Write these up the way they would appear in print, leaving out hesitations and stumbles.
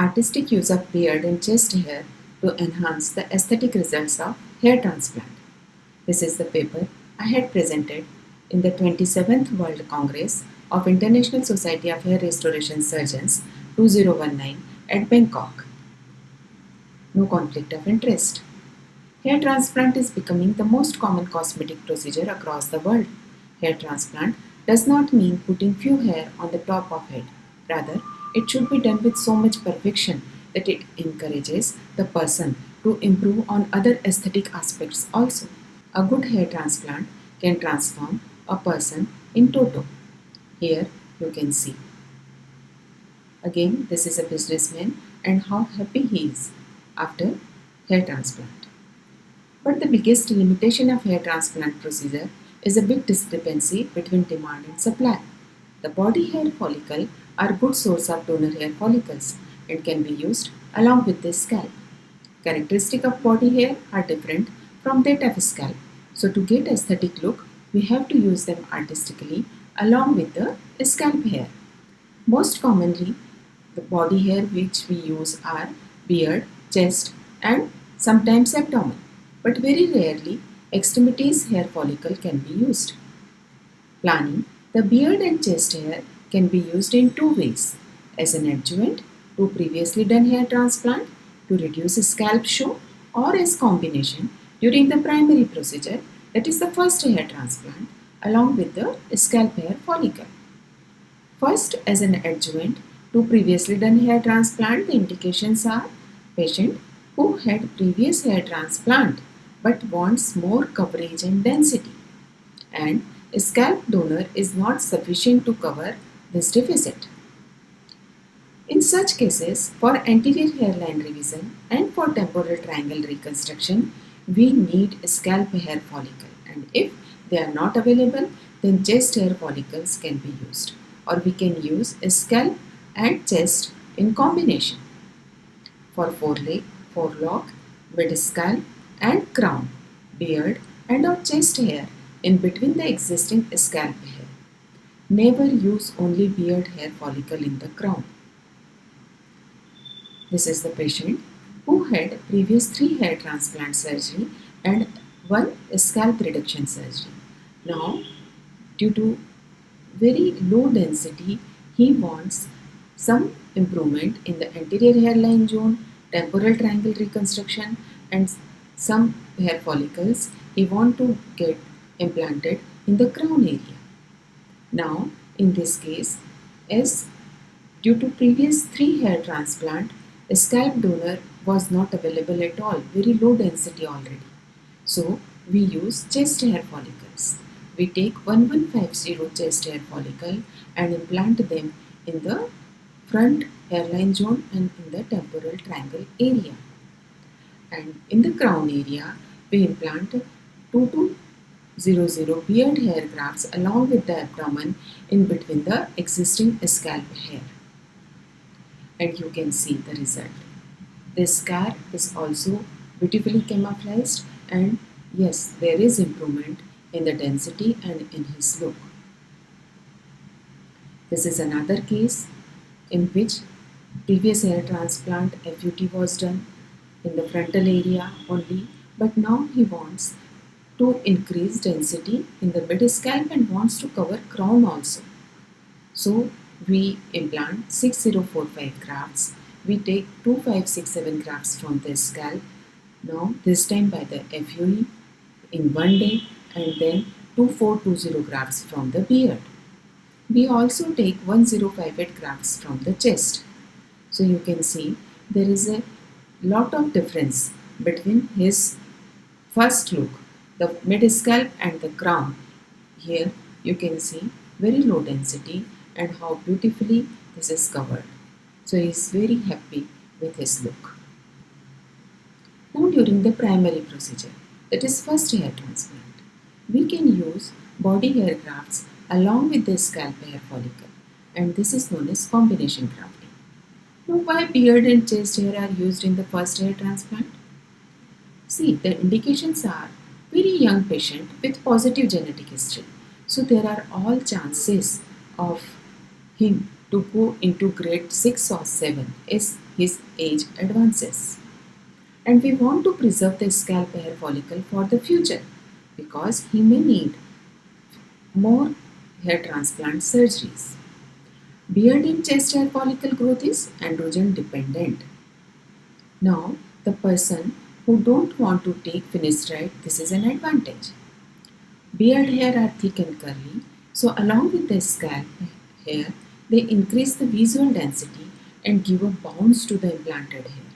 artistic use of beard and chest hair to enhance the aesthetic results of hair transplant. This is the paper I had presented in the 27th World Congress of International Society of Hair Restoration Surgeons 2019 at Bangkok. No conflict of interest. Hair transplant is becoming the most common cosmetic procedure across the world. Hair transplant does not mean putting few hair on the top of head. Rather, it should be done with so much perfection that it encourages the person to improve on other aesthetic aspects also. A good hair transplant can transform a person in toto. Here you can see. Again, this is a businessman and how happy he is after hair transplant. But the biggest limitation of hair transplant procedure is a big discrepancy between demand and supply. The body hair follicle are good source of donor hair follicles and can be used along with the scalp. Characteristics of body hair are different from that of scalp. So to get aesthetic look, we have to use them artistically along with the scalp hair. Most commonly, the body hair which we use are beard, chest and sometimes abdomen. But very rarely, extremities hair follicle can be used. Planning, the beard and chest hair can be used in two ways: as an adjuvant to previously done hair transplant to reduce scalp show, or as combination during the primary procedure, that is the first hair transplant, along with the scalp hair follicle. First, as an adjuvant to previously done hair transplant, the indications are patient who had previous hair transplant but wants more coverage and density, and a scalp donor is not sufficient to cover this deficit. In such cases, for anterior hairline revision and for temporal triangle reconstruction, we need a scalp hair follicle, and if they are not available, then chest hair follicles can be used, or we can use a scalp and chest in combination. For foreleg, forelock, mid-scalp and crown, beard and or chest hair in between the existing scalp hair. Never use only beard hair follicle in the crown. This is the patient who had previous 3 hair transplant surgery and 1 scalp reduction surgery. Now, due to very low density, he wants some improvement in the anterior hairline zone, temporal triangle reconstruction and some hair follicles he want to get implanted in the crown area. Now, in this case, as due to previous 3 hair transplant, a scalp donor was not available at all, very low density already. So, we use chest hair follicles. We take 1150 chest hair follicle and implant them in the front hairline zone and in the temporal triangle area. And in the crown area, we implant 2200 beard hair grafts along with the abdomen in between the existing scalp hair. And you can see the result. The scar is also beautifully camouflaged, and yes, there is improvement in the density and in his look. This is another case in which previous hair transplant FUT was done in the frontal area only, but now he wants to increase density in the mid scalp and wants to cover crown also. So we implant 6045 grafts. We take 2567 grafts from the scalp. Now this time by the FUE in one day, and then 2420 grafts from the beard. We also take 1058 grafts from the chest. So you can see there is a lot of difference between his first look, the mid scalp and the crown. Here you can see very low density and how beautifully this is covered. So he is very happy with his look. Now during the primary procedure, that is first hair transplant, we can use body hair grafts along with the scalp hair follicle, and this is known as combination grafting. Now why beard and chest hair are used in the first hair transplant? See, the indications are very young patient with positive genetic history. So there are all chances of him to go into grade 6 or 7 as his age advances. And we want to preserve the scalp hair follicle for the future because he may need more hair transplant surgeries. Beard and chest hair follicle growth is androgen dependent. Now, the person who don't want to take finasteride, this is an advantage. Beard hair are thick and curly, so along with the scalp hair, they increase the visual density and give a bounce to the implanted hair.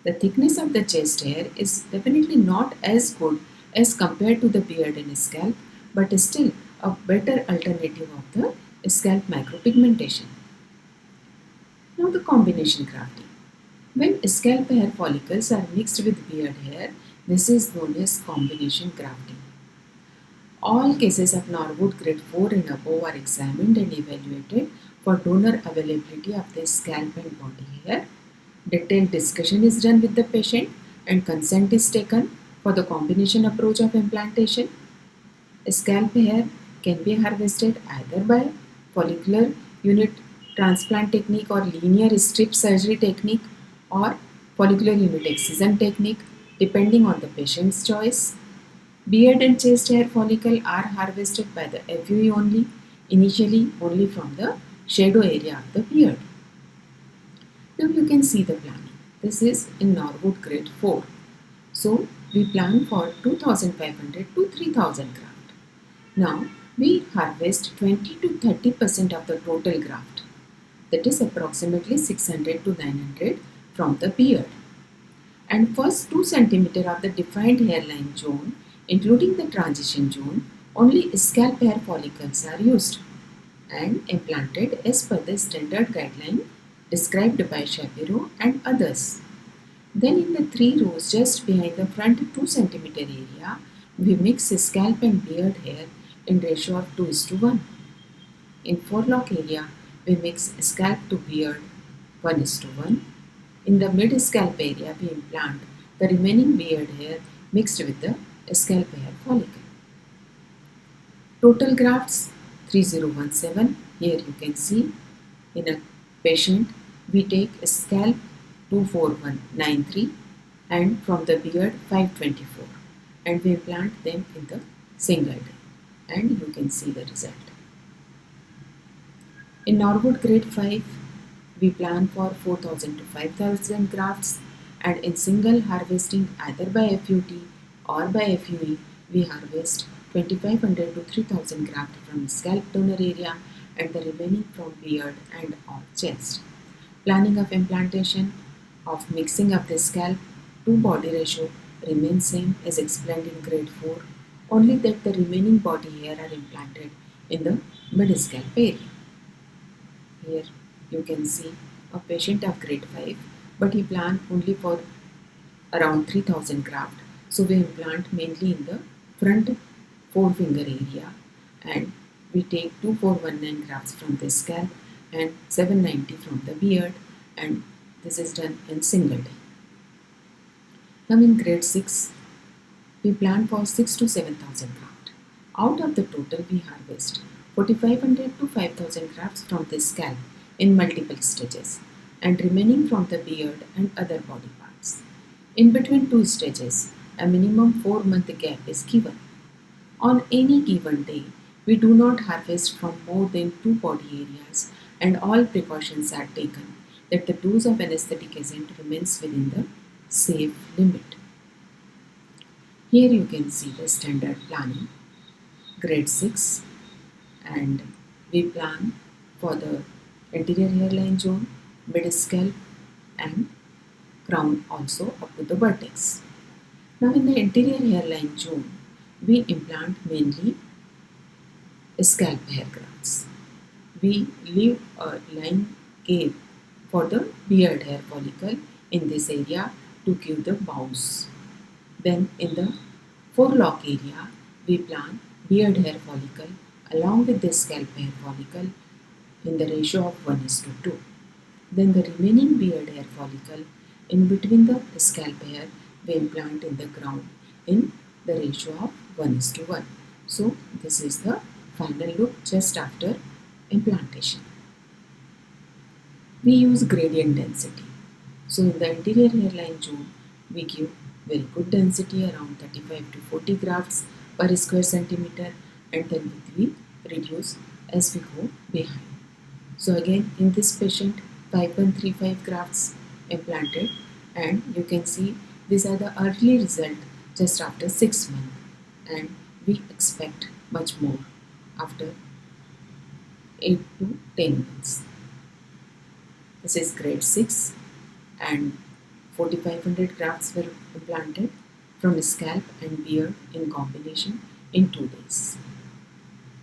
The thickness of the chest hair is definitely not as good as compared to the beard and scalp, but is still a better alternative of the scalp micropigmentation. Now the combination grafting. When scalp hair follicles are mixed with beard hair, this is known as combination grafting. All cases of Norwood grade 4 and above are examined and evaluated for donor availability of the scalp and body hair. Detailed discussion is done with the patient and consent is taken for the combination approach of implantation. Scalp hair can be harvested either by follicular unit transplant technique or linear strip surgery technique or follicular unit excision technique depending on the patient's choice. Beard and chest hair follicle are harvested by the FUE only, initially only from the shadow area of the beard. Now you can see the planning. This is in Norwood grade 4. So we plan for 2500 to 3000 graft. Now we harvest 20 to 30% of the total graft, that is approximately 600 to 900 from the beard. And first 2 cm of the defined hairline zone, including the transition zone, only scalp hair follicles are used and implanted as per the standard guideline described by Shapiro and others. Then in the 3 rows just behind the front 2 cm area, we mix scalp and beard hair in ratio of 2:1. In forelock area, we mix scalp to beard 1:1. In the mid scalp area, we implant the remaining beard hair mixed with the scalp hair follicle. Total grafts 3017. Here you can see in a patient we take a scalp 24193 and from the beard 524 and we implant them in the single day and you can see the result. In Norwood grade 5 we plan for 4000 to 5000 grafts and in single harvesting either by FUT or by FUE we harvest 2500 to 3000 grafts from scalp donor area and the remaining from beard and or chest. Planning of implantation of mixing of the scalp to body ratio remains same as explained in grade 4, only that the remaining body hair are implanted in the mid scalp area. Here you can see a patient of grade 5, but he planned only for around 3000 graft. So we implant mainly in the front forefinger area and we take 2419 grafts from the scalp and 790 from the beard and this is done in single day. Now in grade 6, we plan for 6 to 7000 grafts. Out of the total we harvest 4500 to 5000 grafts from the scalp in multiple stages and remaining from the beard and other body parts. In between 2 stages, a minimum 4-month gap is given. On any given day, we do not harvest from more than 2 body areas and all precautions are taken that the dose of anesthetic agent remains within the safe limit. Here you can see the standard planning, grade 6, and we plan for the anterior hairline zone, mid scalp and crown also up to the vertex. Now in the anterior hairline zone, we implant mainly scalp hair grafts. We leave a line gap for the beard hair follicle in this area to give the bounce. Then in the forelock area, we plant beard hair follicle along with the scalp hair follicle in the ratio of 1:2. Then the remaining beard hair follicle in between the scalp hair we implant in the crown in the ratio of 1:1. So this is the final look just after implantation. We use gradient density. So in the anterior hairline zone, we give very good density around 35 to 40 grafts per square centimeter, and then we reduce as we go behind. So again in this patient 5.35 grafts implanted, and you can see these are the early result just after 6 months, and we expect much more after 8 to 10 months. This is grade 6, and 4500 grafts were implanted from scalp and beard in combination in 2 days.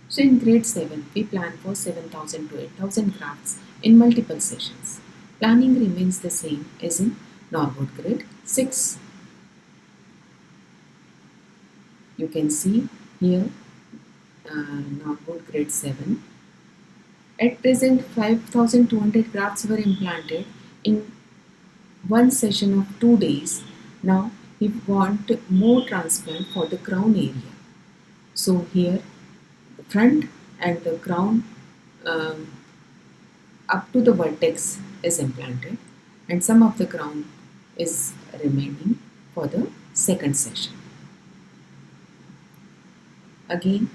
So in grade 7, we plan for 7000 to 8000 grafts in multiple sessions. Planning remains the same as in Norwood grade 6. You can see here Norwood grade 7. At present, 5200 grafts were implanted in one session of 2 days. Now we want more transplant for the crown area. So here the front and the crown up to the vertex is implanted, and some of the crown is remaining for the second session. Again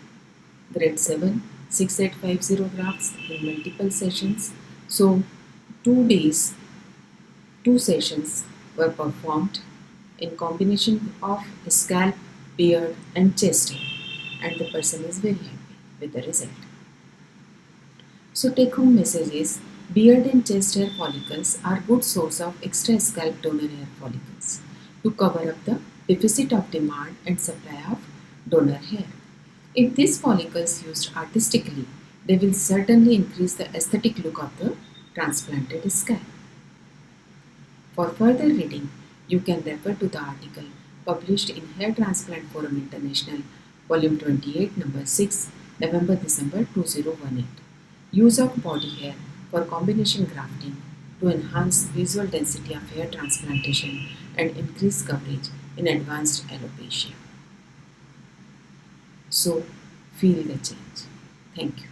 grade 7, 6850 grafts in multiple sessions. So 2 days, 2 sessions were performed in combination of scalp, beard and chest hair, and the person is very happy with the result. So take home message is, beard and chest hair follicles are good source of extra scalp donor hair follicles to cover up the deficit of demand and supply of donor hair. If these follicles used artistically, they will certainly increase the aesthetic look of the transplanted scalp. For further reading, you can refer to the article published in Hair Transplant Forum International, Volume 28, Number 6, November-December 2018. Use of body hair for combination grafting to enhance visual density of hair transplantation and increase coverage in advanced alopecia. So, feel the change. Thank you.